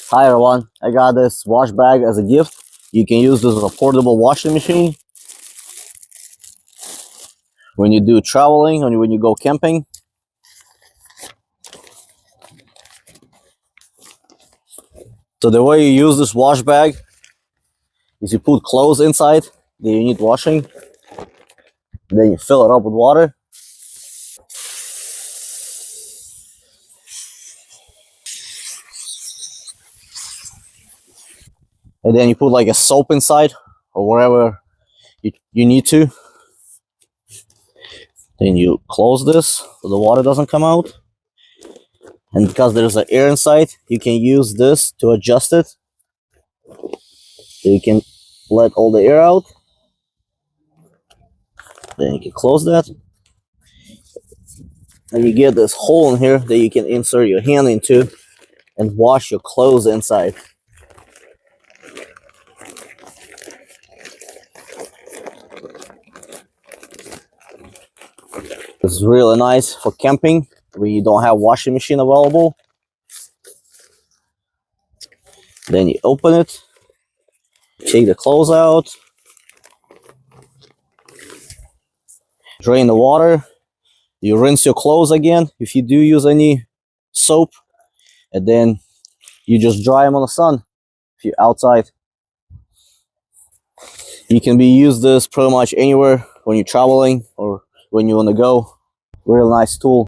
higher one. I got this wash bag as a gift. You can use this as a portable washing machine when you do traveling or when you go camping. So the way you use this wash bag is you put clothes inside that you need washing. Then you fill it up with water. And then you put like a soap inside or wherever you need to. Then you close this so the water doesn't come out. And because there's an air inside, you can use this to adjust it. So you can let all the air out. Then you can close that. And you get this hole in here that you can insert your hand into and wash your clothes inside. This is really nice for camping where you don't have washing machine available. Then you open it, take the clothes out, drain the water, you rinse your clothes again if you do use any soap, and then you just dry them on the sun if you're outside. You can use this pretty much anywhere when you're traveling or when you're on the go. Real nice tool.